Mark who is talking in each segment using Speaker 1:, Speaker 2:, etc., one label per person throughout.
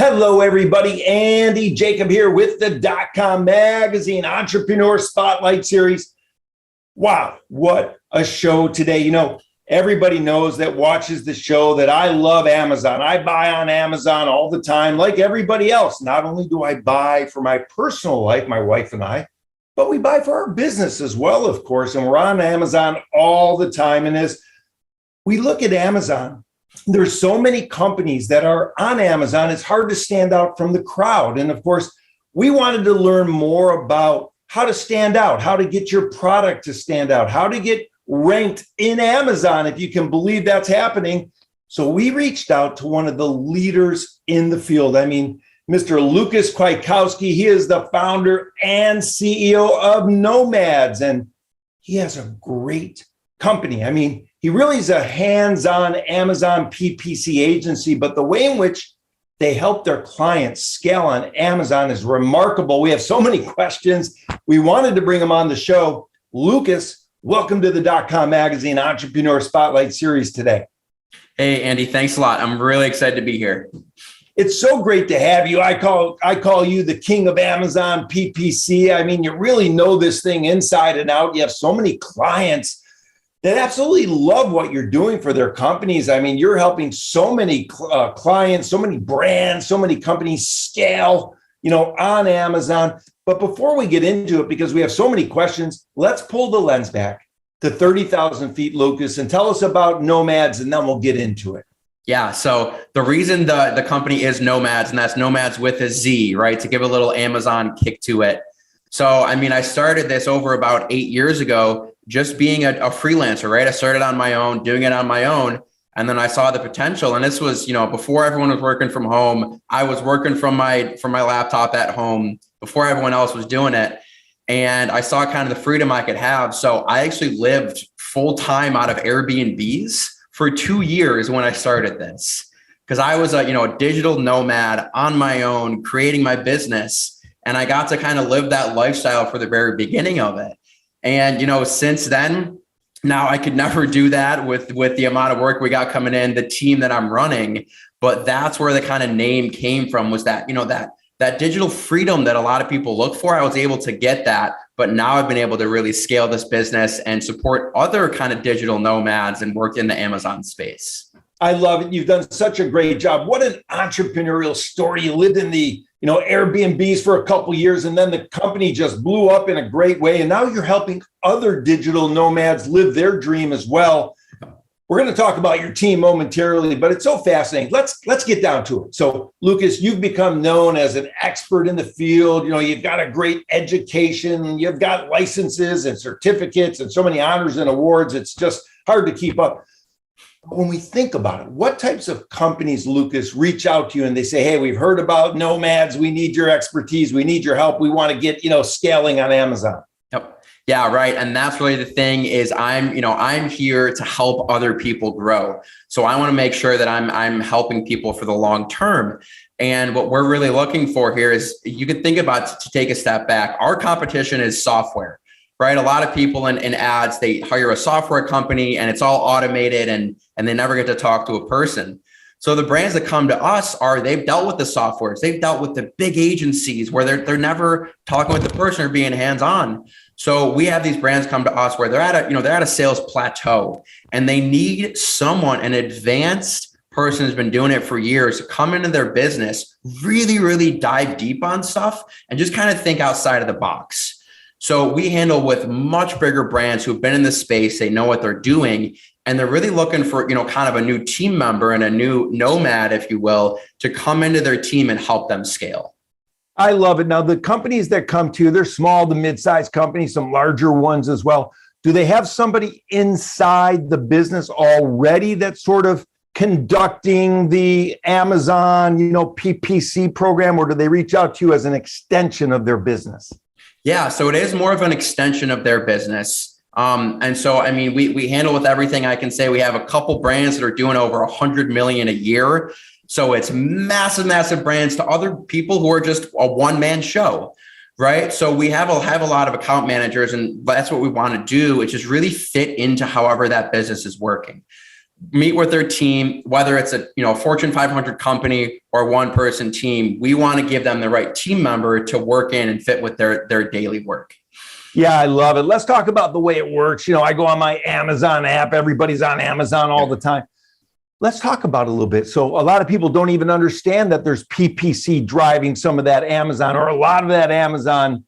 Speaker 1: Hello, everybody. Andy Jacob here with the DotCom magazine Entrepreneur Spotlight Series. Wow, what a show today. You know, everybody knows that watches the show that I love Amazon. I buy on Amazon all the time, like everybody else. Not only do I buy for my personal life, my wife and I, but we buy for our business as well, of course. And we're on Amazon all the time. And as we look at Amazon, there's so many companies that are on Amazon, it's hard to stand out from the crowd. And of course, we wanted to learn more about how to stand out, how to get your product to stand out, how to get ranked in Amazon, if you can believe that's happening. So we reached out to one of the leaders in the field. I mean, Mr. Lucas Kwiatkowski, he is the founder and CEO of Nomadz, and he has a great company. I mean, he really is a hands-on Amazon PPC agency, but the way in which they help their clients scale on Amazon is remarkable. We have so many questions. We wanted to bring him on the show. Lucas, welcome to the .com magazine Entrepreneur Spotlight Series today.
Speaker 2: Hey, Andy, thanks a lot. I'm really excited to be here.
Speaker 1: It's so great to have you. I call you the king of Amazon PPC. I mean, you really know this thing inside and out. You have so many clients that absolutely love what you're doing for their companies. I mean, you're helping so many clients, so many brands, so many companies scale, on Amazon. But before we get into it, because we have so many questions, let's pull the lens back to 30,000 feet, Lucas, and tell us about Nomadz, and then we'll get into it.
Speaker 2: Yeah. So the reason the company is Nomadz, and that's Nomadz with a Z, right? To give a little Amazon kick to it. So, I mean, I started this over about 8 years ago, just being a freelancer, right? I started on my own, doing it on my own. And then I saw the potential. And this was, before everyone was working from home. I was working from my laptop at home before everyone else was doing it. And I saw kind of the freedom I could have. So I actually lived full time out of Airbnbs for 2 years when I started this, because I was a digital nomad on my own, creating my business. And I got to kind of live that lifestyle for the very beginning of it. And, since then, now I could never do that with the amount of work we got coming in, the team that I'm running. But that's where the kind of name came from, was that, that digital freedom that a lot of people look for. I was able to get that. But now I've been able to really scale this business and support other kind of digital nomads and work in the Amazon space.
Speaker 1: I love it. You've done such a great job. What an entrepreneurial story. You lived in the Airbnbs for a couple of years, and then the company just blew up in a great way. And now you're helping other digital nomads live their dream as well. We're going to talk about your team momentarily, but it's so fascinating. Let's get down to it. So, Lucas, you've become known as an expert in the field. You've got a great education. You've got licenses and certificates and so many honors and awards. It's just hard to keep up. When we think about it, what types of companies, Lucas, reach out to you and they say, hey, we've heard about Nomadz. We need your expertise. We need your help. We want to get, scaling on Amazon.
Speaker 2: Yep. Yeah, right. And that's really the thing is I'm here to help other people grow. So I want to make sure that I'm helping people for the long term. And what we're really looking for here is, you can think about, to take a step back, our competition is software. Right. A lot of people in ads, they hire a software company and it's all automated and they never get to talk to a person. So the brands that come to us they've dealt with the softwares. They've dealt with the big agencies where they're never talking with the person or being hands-on. So we have these brands come to us where they're at a sales plateau and they need someone, an advanced person who's been doing it for years, to come into their business, really, really dive deep on stuff and just kind of think outside of the box. So we handle with much bigger brands who've been in this space. They know what they're doing, and they're really looking for, kind of a new team member and a new nomad, if you will, to come into their team and help them scale.
Speaker 1: I love it. Now, the companies that come to you, they're small to mid-sized companies, some larger ones as well. Do they have somebody inside the business already that's sort of conducting the Amazon, PPC program, or do they reach out to you as an extension of their business?
Speaker 2: Yeah, so it is more of an extension of their business. And so, I mean, we handle with everything. I can say we have a couple brands that are doing over 100 million a year. So it's massive brands to other people who are just a one-man show, right? So we have a lot of account managers, and that's what we want to do, which is really fit into however that business is working. meet with their team, whether it's a Fortune 500 company or one person team. We want to give them the right team member to work in and fit with their daily work.
Speaker 1: Yeah, I love it. Let's talk about the way it works. I go on my Amazon app. Everybody's on Amazon all the time. Let's talk about it a little bit. So a lot of people don't even understand that there's PPC driving some of that Amazon or a lot of that Amazon,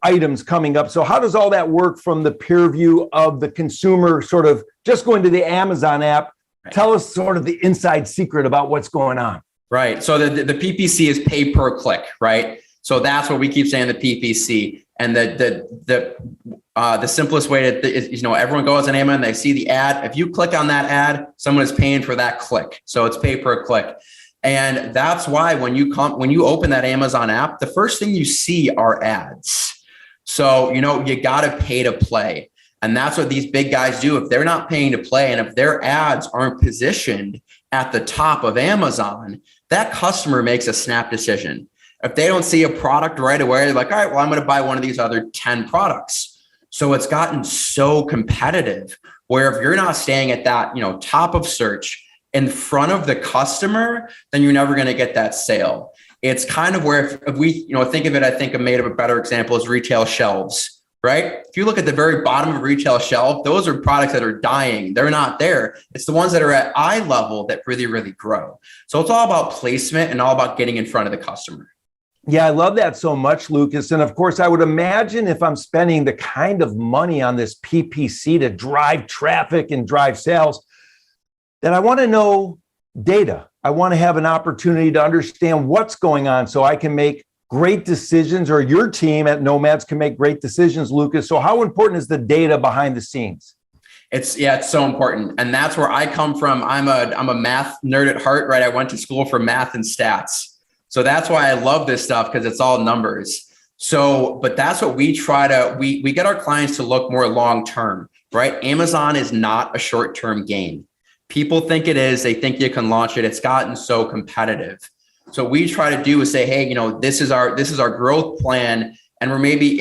Speaker 1: items coming up. So how does all that work from the peer view of the consumer sort of just going to the Amazon app? Right. Tell us sort of the inside secret about what's going on.
Speaker 2: Right. So the PPC is pay per click, right? So that's what we keep saying, the PPC. And the simplest way is, everyone goes on Amazon, they see the ad. If you click on that ad, someone is paying for that click. So it's pay per click. And that's why when you open that Amazon app, the first thing you see are ads. So, you got to pay to play. And that's what these big guys do. If they're not paying to play, and if their ads aren't positioned at the top of Amazon, that customer makes a snap decision. If they don't see a product right away, they're like, all right, well, I'm going to buy one of these other 10 products. So it's gotten so competitive where if you're not staying at that, top of search in front of the customer, then you're never going to get that sale. It's kind of where if we, think of it, I think I made a better example is retail shelves, right? If you look at the very bottom of a retail shelf, those are products that are dying. They're not there. It's the ones that are at eye level that really, really grow. So it's all about placement and all about getting in front of the customer.
Speaker 1: Yeah, I love that so much, Lucas. And of course, I would imagine if I'm spending the kind of money on this PPC to drive traffic and drive sales, that I want to know data. I want to have an opportunity to understand what's going on so I can make great decisions, or your team at Nomadz can make great decisions, Lucas. So how important is the data behind the scenes?
Speaker 2: It's so important. And that's where I come from. I'm a math nerd at heart, right? I went to school for math and stats. So that's why I love this stuff, because it's all numbers. So, but that's what we try to, we get our clients to look more long-term, right? Amazon is not a short-term game. People think it is, they think you can launch it. It's gotten so competitive. So we try to do is say, hey, this is our growth plan. And we're maybe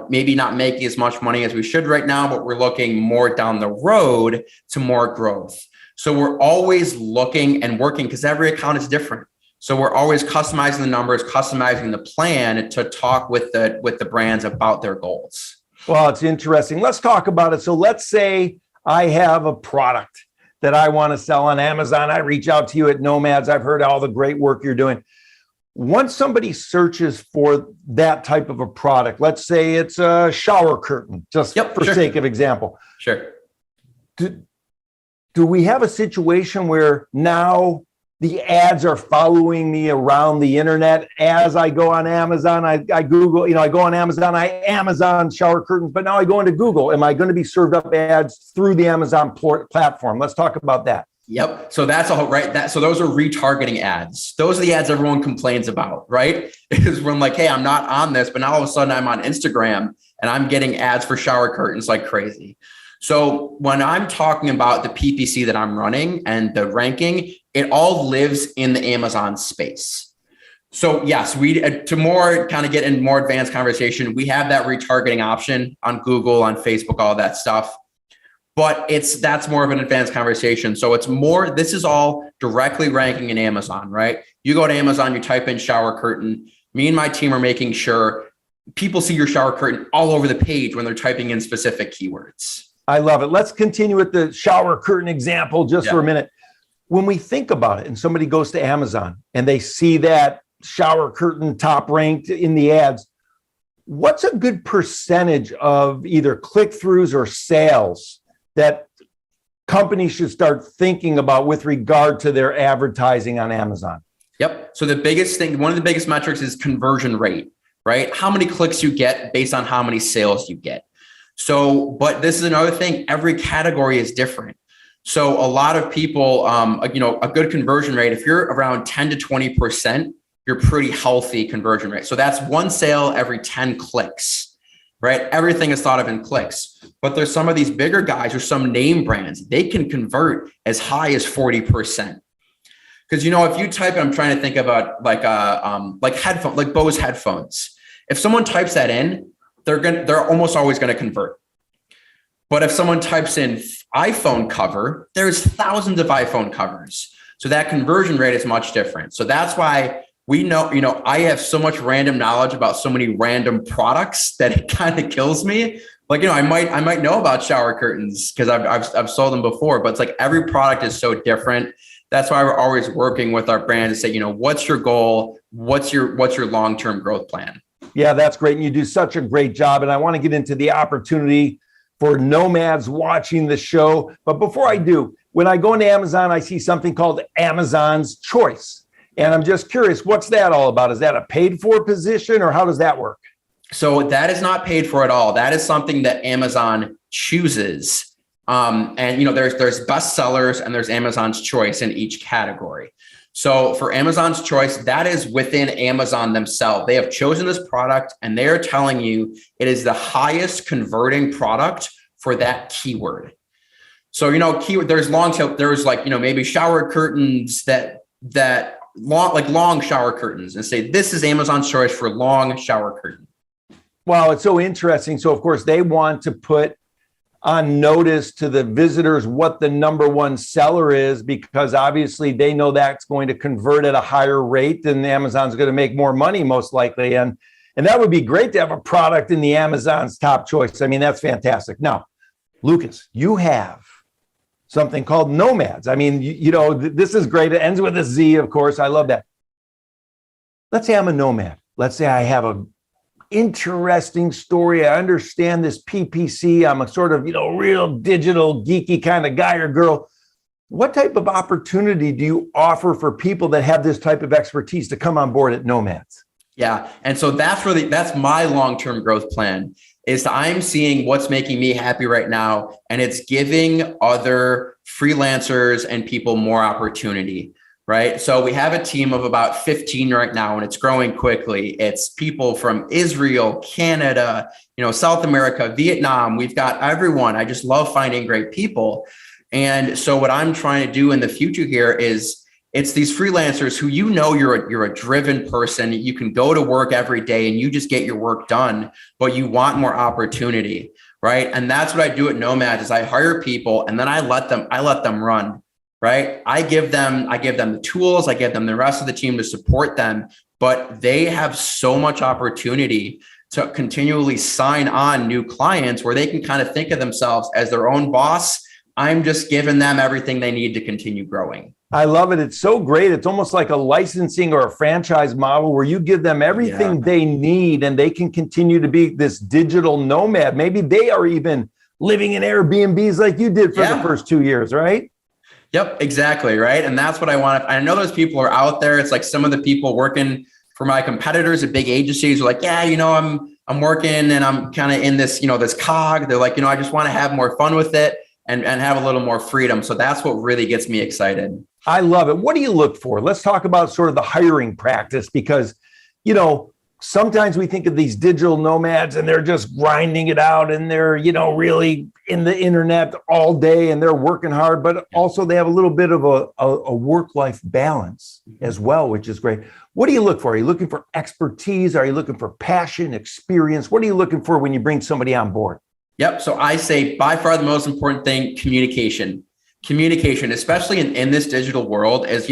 Speaker 2: maybe not making as much money as we should right now, but we're looking more down the road to more growth. So we're always looking and working because every account is different. So we're always customizing the numbers, customizing the plan to talk with the brands about their goals.
Speaker 1: Well, it's interesting. Let's talk about it. So let's say I have a product that I want to sell on Amazon. I reach out to you at Nomadz. I've heard all the great work you're doing. Once somebody searches for that type of a product, let's say it's a shower curtain, just for sake of example.
Speaker 2: Sure.
Speaker 1: Do we have a situation where now the ads are following me around the internet as I go on Amazon? I Google, I go on Amazon, I Amazon shower curtains, but now I go into Google. Am I going to be served up ads through the Amazon platform? Let's talk about that.
Speaker 2: Yep. So that's all right. So those are retargeting ads. Those are the ads everyone complains about, right? Is when like, hey, I'm not on this, but now all of a sudden I'm on Instagram and I'm getting ads for shower curtains like crazy. So when I'm talking about the PPC that I'm running and the ranking, it all lives in the Amazon space. So yes, to more kind of get in more advanced conversation, we have that retargeting option on Google, on Facebook, all that stuff. But that's more of an advanced conversation. So it's more, this is all directly ranking in Amazon, right? You go to Amazon, you type in shower curtain. Me and my team are making sure people see your shower curtain all over the page when they're typing in specific keywords.
Speaker 1: I love it. Let's continue with the shower curtain example just for a minute. When we think about it and somebody goes to Amazon and they see that shower curtain top ranked in the ads, what's a good percentage of either click-throughs or sales that companies should start thinking about with regard to their advertising on Amazon?
Speaker 2: Yep. So the biggest thing, one of the biggest metrics is conversion rate, right? How many clicks you get based on how many sales you get. So, but this is another thing, every category is different. So a lot of people, a good conversion rate, if you're around 10 to 20%, you're pretty healthy conversion rate. So that's one sale every 10 clicks, right? Everything is thought of in clicks, but there's some of these bigger guys or some name brands, they can convert as high as 40%. Because, if you type, I'm trying to think about like headphone, like Bose headphones. If someone types that in, they're almost always going to convert. But if someone types in iPhone cover, there's thousands of iPhone covers. So that conversion rate is much different. So that's why we know, I have so much random knowledge about so many random products that it kind of kills me. Like, I might know about shower curtains because I've sold them before, but it's like every product is so different. That's why we're always working with our brand to say, what's your goal? What's your long-term growth plan?
Speaker 1: Yeah, that's great. And you do such a great job. And I want to get into the opportunity for nomads watching the show. But before I do, when I go into Amazon, I see something called Amazon's Choice. And I'm just curious, what's that all about? Is that a paid for position or how does that work?
Speaker 2: So that is not paid for at all. That is something that Amazon chooses. And there's best sellers and there's Amazon's Choice in each category. So for Amazon's Choice, that is within Amazon themselves. They have chosen this product and they are telling you it is the highest converting product for that keyword. So, keyword, there's long tail, there's maybe shower curtains that long shower curtains and say, this is Amazon's Choice for long shower curtain.
Speaker 1: Wow, it's so interesting. So of course they want to put on notice to the visitors what the number one seller is, because obviously they know that's going to convert at a higher rate and Amazon's going to make more money most likely. And that would be great to have a product in the Amazon's top choice. I mean, that's fantastic. Now, Lucas, you have something called Nomadz. I mean, this is great. It ends with a Z, of course. I love that. Let's say I'm a nomad. Let's say I have a interesting story. I understand this PPC. I'm a sort of, real digital geeky kind of guy or girl. What type of opportunity do you offer for people that have this type of expertise to come on board at Nomadz?
Speaker 2: Yeah. And so that's my long-term growth plan is I'm seeing what's making me happy right now. And it's giving other freelancers and people more opportunity. Right. So we have a team of about 15 right now, and it's growing quickly. It's people from Israel, Canada, South America, Vietnam. We've got everyone. I just love finding great people. And so what I'm trying to do in the future here is it's these freelancers who, you're a driven person. You can go to work every day and you just get your work done, but you want more opportunity. Right. And that's what I do at Nomadz is I hire people and then I let them run. Right. I give them the tools. I give them the rest of the team to support them, but they have so much opportunity to continually sign on new clients where they can kind of think of themselves as their own boss. I'm just giving them everything they need to continue growing.
Speaker 1: I love it. It's so great. It's almost like a licensing or a franchise model where you give them everything they need and they can continue to be this digital nomad. Maybe they are even living in Airbnbs like you did for the first 2 years, right?
Speaker 2: Yep, exactly. Right. And that's what I want. I know those people are out there. It's like some of the people working for my competitors at big agencies are like, I'm working and I'm kind of in this, this cog. They're like, I just want to have more fun with it and have a little more freedom. So that's what really gets me excited.
Speaker 1: I love it. What do you look for? Let's talk about sort of the hiring practice because, sometimes we think of these digital nomads and they're just grinding it out and they're, really in the internet all day and they're working hard, but also they have a little bit of a work-life balance as well, which is great. What do you look for? Are you looking for expertise? Are you looking for passion, experience? What are you looking for when you bring somebody on board?
Speaker 2: Yep. So I say by far the most important thing, communication, especially in this digital world is,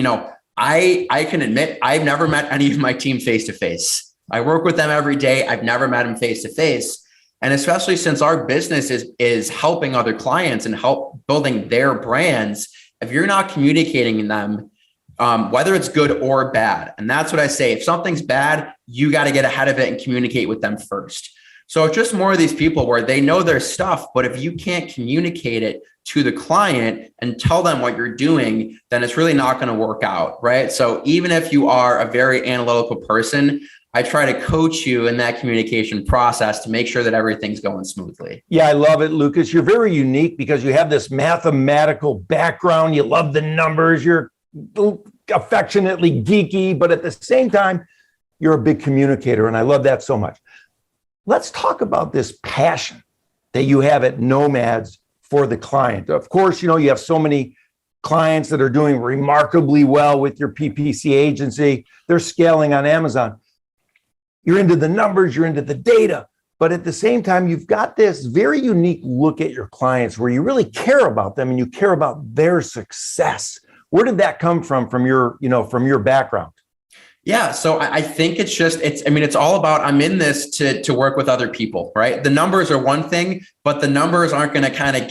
Speaker 2: I can admit I've never met any of my team face-to-face. I work with them every day. I've never met them face to face. And especially since our business is helping other clients and help building their brands, if you're not communicating in them, whether it's good or bad, and that's what I say, if something's bad, you got to get ahead of it and communicate with them first. So it's just more of these people where they know their stuff, but if you can't communicate it to the client and tell them what you're doing, then it's really not going to work out, right? So even if you are a very analytical person, I try to coach you in that communication process to make sure that everything's going smoothly.
Speaker 1: Yeah, I love it, Lucas. You're very unique because you have this mathematical background. You love the numbers. You're affectionately geeky, but at the same time, you're a big communicator. And I love that so much. Let's talk about this passion that you have at Nomadz for the client. Of course, you have so many clients that are doing remarkably well with your PPC agency. They're scaling on Amazon. You're into the numbers, you're into the data. But at the same time, you've got this very unique look at your clients where you really care about them and you care about their success. Where did that come from your background?
Speaker 2: Yeah. So I think it's all about, I'm in this to work with other people, right? The numbers are one thing, but the numbers aren't going to kind of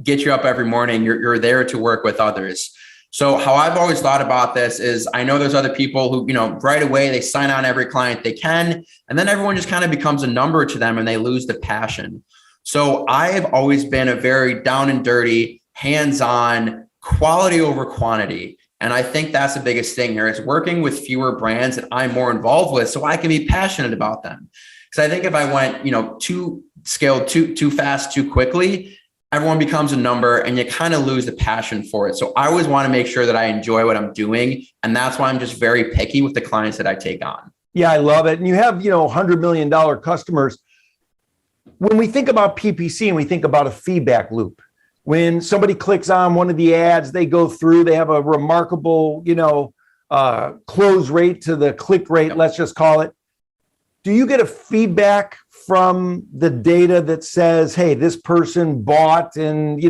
Speaker 2: get you up every morning. You're there to work with others. So how I've always thought about this is I know there's other people who, right away they sign on every client they can, and then everyone just kind of becomes a number to them and they lose the passion. So I've always been a very down and dirty, hands-on, quality over quantity. And I think that's the biggest thing here is working with fewer brands that I'm more involved with so I can be passionate about them. Because I think if I went, too scaled too fast, too quickly, everyone becomes a number and you kind of lose the passion for it. So I always want to make sure that I enjoy what I'm doing. And that's why I'm just very picky with the clients that I take on.
Speaker 1: Yeah, I love it. And you have, $100 million customers. When we think about PPC and we think about a feedback loop, when somebody clicks on one of the ads, they go through, they have a remarkable, close rate to the click rate,
Speaker 2: Yep.
Speaker 1: Let's just call it. Do you get a feedback from the data that says, hey, this person bought and,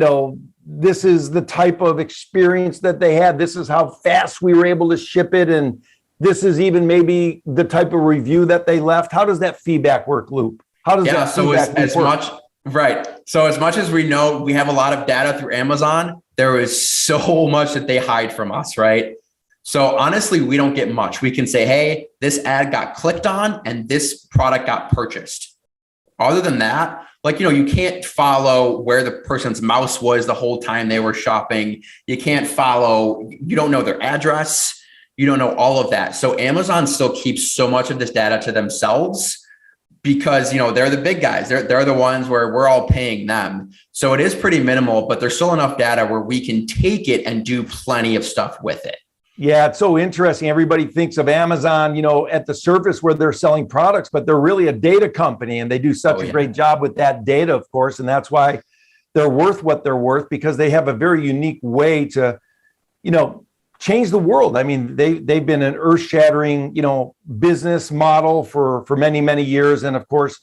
Speaker 1: this is the type of experience that they had. This is how fast we were able to ship it. And this is even maybe the type of review that they left. How does that feedback work loop? How does that feedback loop work?
Speaker 2: Right. So as much as we know, we have a lot of data through Amazon, there is so much that they hide from us, right? So honestly, we don't get much. We can say, hey, this ad got clicked on and this product got purchased. Other than that, you can't follow where the person's mouse was the whole time they were shopping. You don't know their address. You don't know all of that. So Amazon still keeps so much of this data to themselves because, they're the big guys. They're the ones where we're all paying them. So it is pretty minimal, but there's still enough data where we can take it and do plenty of stuff with it.
Speaker 1: Yeah, it's so interesting. Everybody thinks of Amazon, at the surface where they're selling products, but they're really a data company and they do such a great job with that data, of course. And that's why they're worth what they're worth, because they have a very unique way to, change the world. I mean, they've been an earth-shattering, business model for many, many years. And of course,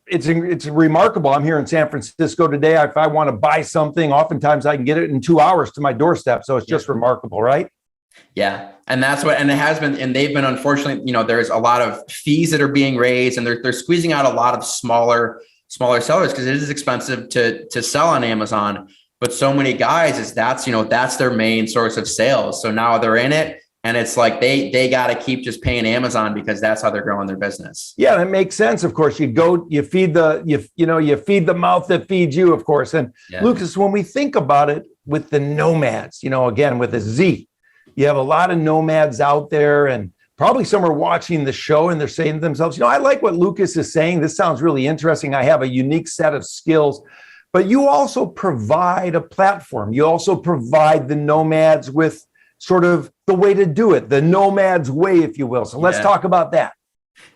Speaker 1: it's remarkable. I'm here in San Francisco today. If I want to buy something, oftentimes I can get it in 2 hours to my doorstep. So it's just remarkable, right?
Speaker 2: Yeah. And that's and it has been, and they've been, unfortunately, there's a lot of fees that are being raised and they're squeezing out a lot of smaller sellers because it is expensive to sell on Amazon. But so many guys that's their main source of sales. So now they're in it. And it's like they got to keep just paying Amazon because that's how they're growing their business. Yeah,
Speaker 1: that makes sense. Of course, you feed the mouth that feeds you, of course. And Lucas, when we think about it with the nomads, again, with a Z, you have a lot of nomads out there and probably some are watching the show and they're saying to themselves, I like what Lucas is saying. This sounds really interesting. I have a unique set of skills. But you also provide a platform. You also provide the nomads with sort of the way to do it, the nomad's way, if you will. So let's talk about that.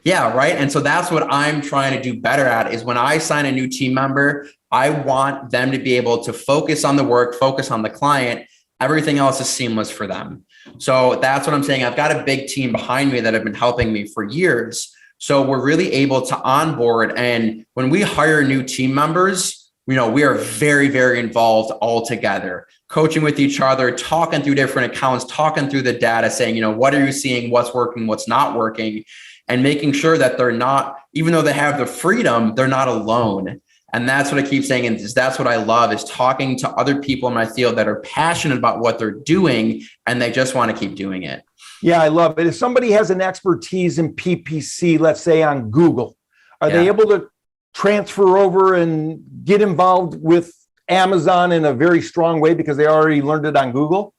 Speaker 2: Yeah, right. And so that's what I'm trying to do better at is when I sign a new team member, I want them to be able to focus on the work, focus on the client. Everything else is seamless for them. So that's what I'm saying. I've got a big team behind me that have been helping me for years. So we're really able to onboard. And when we hire new team members, we are very, very involved all together, coaching with each other, talking through different accounts, talking through the data, saying, what are you seeing, what's working, what's not working, and making sure that they're not, even though they have the freedom, they're not alone. And that's what I keep saying. And that's what I love is talking to other people in my field that are passionate about what they're doing and they just want to keep doing it.
Speaker 1: Yeah, I love it. If somebody has an expertise in PPC, let's say on Google, are they able to transfer over and get involved with Amazon in a very strong way because they already learned it on Google?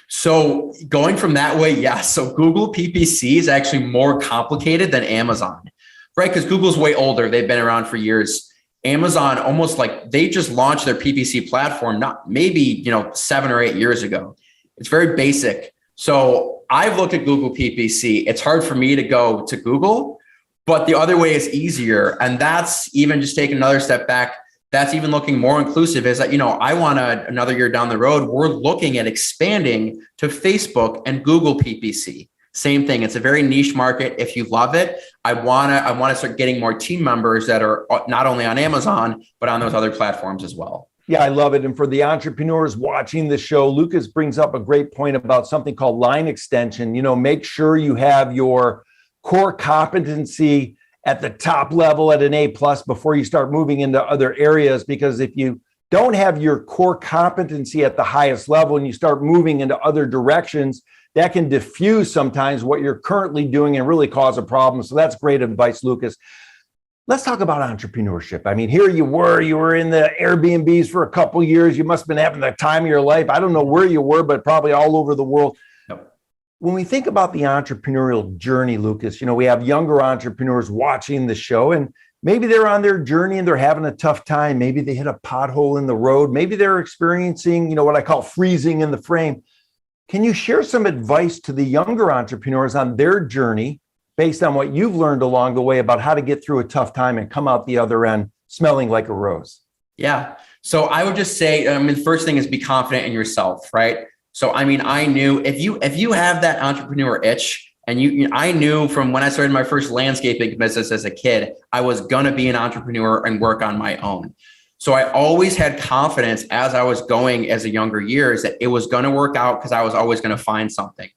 Speaker 2: So going from that way, yes. So Google PPC is actually more complicated than Amazon, right? Because Google's way older. They've been around for years. Amazon almost like they just launched their PPC platform, maybe 7 or 8 years ago. It's very basic. So I've looked at Google PPC. It's hard for me to go to Google, but the other way is easier. And that's even just taking another step back. That's even looking more inclusive is that, I want another year down the road, we're looking at expanding to Facebook and Google PPC. Same thing. It's a very niche market. If you love it, I want to start getting more team members that are not only on Amazon, but on those other platforms as well.
Speaker 1: Yeah, I love it. And for the entrepreneurs watching the show, Lucas brings up a great point about something called line extension. Make sure you have your core competency at the top level at an A+ before you start moving into other areas, because if you don't have your core competency at the highest level and you start moving into other directions, that can diffuse sometimes what you're currently doing and really cause a problem. So that's great advice, Lucas. Let's talk about entrepreneurship. I mean, here you were in the Airbnbs for a couple of years. You must have been having the time of your life. I don't know where you were, but probably all over the world.
Speaker 2: Yep.
Speaker 1: When we think about the entrepreneurial journey, Lucas, we have younger entrepreneurs watching the show, and maybe they're on their journey and they're having a tough time. Maybe they hit a pothole in the road. Maybe they're experiencing, what I call freezing in the frame. Can you share some advice to the younger entrepreneurs on their journey based on what you've learned along the way about how to get through a tough time and come out the other end smelling like a rose?
Speaker 2: Yeah. So I would just say, the first thing is be confident in yourself, right? So, I knew if you have that entrepreneur itch, and I knew from when I started my first landscaping business as a kid, I was going to be an entrepreneur and work on my own. So I always had confidence as I was going as a younger years that it was going to work out because I was always going to find something.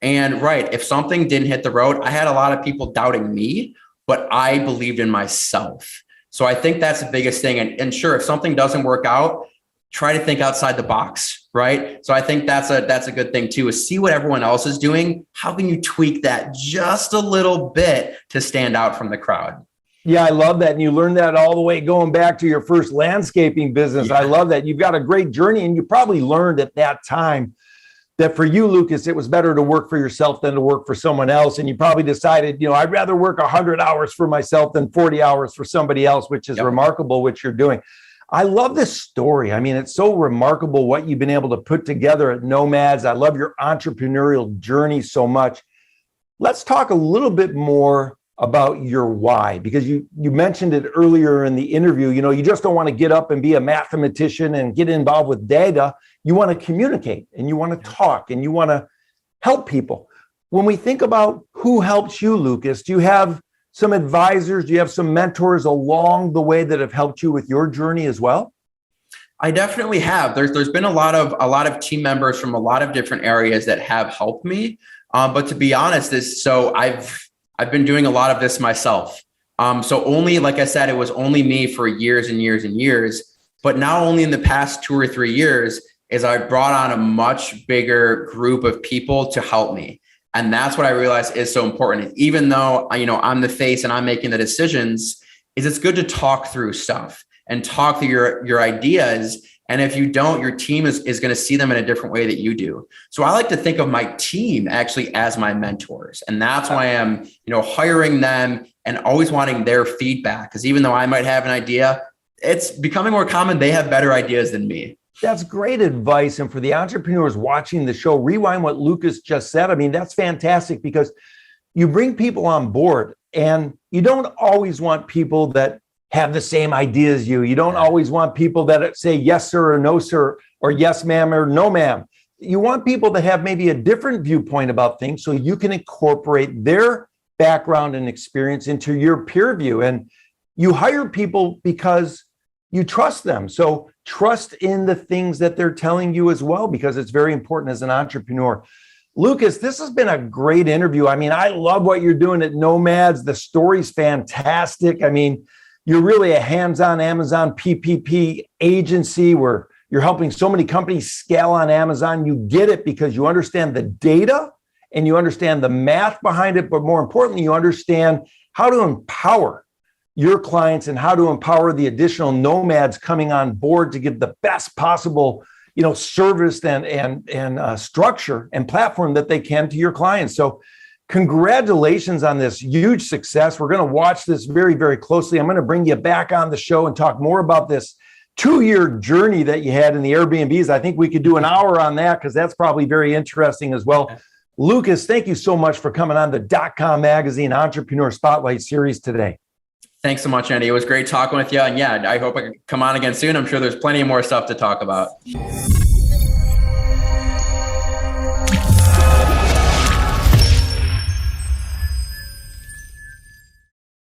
Speaker 2: And right, if something didn't hit the road, I had a lot of people doubting me, but I believed in myself. So I think that's the biggest thing. And sure, if something doesn't work out, try to think outside the box, right? So I think that's a good thing too, is see what everyone else is doing. How can you tweak that just a little bit to stand out from the crowd?
Speaker 1: Yeah, I love that. And you learned that all the way going back to your first landscaping business. Yeah. I love that. You've got a great journey, and you probably learned at that time that for you, Lucas, it was better to work for yourself than to work for someone else. And you probably decided, I'd rather work 100 hours for myself than 40 hours for somebody else, which is remarkable what you're doing. I love this story. It's so remarkable what you've been able to put together at Nomadz. I love your entrepreneurial journey so much. Let's talk a little bit more about your why, because you mentioned it earlier in the interview. You just don't want to get up and be a mathematician and get involved with data. You want to communicate, and you want to talk, and you want to help people. When we think about who helps you, Lucas, do you have some advisors? Do you have some mentors along the way that have helped you with your journey as well?
Speaker 2: I definitely have. There's been a lot of team members from a lot of different areas that have helped me. But to be honest, I've been doing a lot of this myself. So only, like I said, it was only me for years and years and years. But now only in the past 2 or 3 years is I brought on a much bigger group of people to help me. And that's what I realized is so important. Even though, I'm the face and I'm making the decisions, is it's good to talk through stuff and talk through your ideas. And if you don't, your team is going to see them in a different way that you do. So I like to think of my team actually as my mentors. And that's why I'm, hiring them and always wanting their feedback. Because even though I might have an idea, it's becoming more common. They have better ideas than me.
Speaker 1: That's great advice. And for the entrepreneurs watching the show, rewind what Lucas just said. That's fantastic, because you bring people on board, and you don't always want people that have the same idea as you. You don't always want people that say yes, sir, or no, sir, or yes, ma'am, or no, ma'am. You want people that have maybe a different viewpoint about things, so you can incorporate their background and experience into your peer view. And you hire people because you trust them. So trust in the things that they're telling you as well, because it's very important as an entrepreneur. Lucas, this has been a great interview. I love what you're doing at Nomadz. The story's fantastic. You're really a hands-on Amazon PPP agency where you're helping so many companies scale on Amazon. You get it because you understand the data and you understand the math behind it, but more importantly, you understand how to empower your clients and how to empower the additional nomads coming on board to give the best possible, service and structure and platform that they can to your clients. So congratulations on this huge success. We're going to watch this very, very closely. I'm going to bring you back on the show and talk more about this 2-year journey that you had in the Airbnbs. I think we could do an hour on that, because that's probably very interesting as well. Lucas, thank you so much for coming on the .com Magazine Entrepreneur Spotlight Series today.
Speaker 2: Thanks so much, Andy. It was great talking with you. And yeah, I hope I can come on again soon. I'm sure there's plenty more stuff to talk about.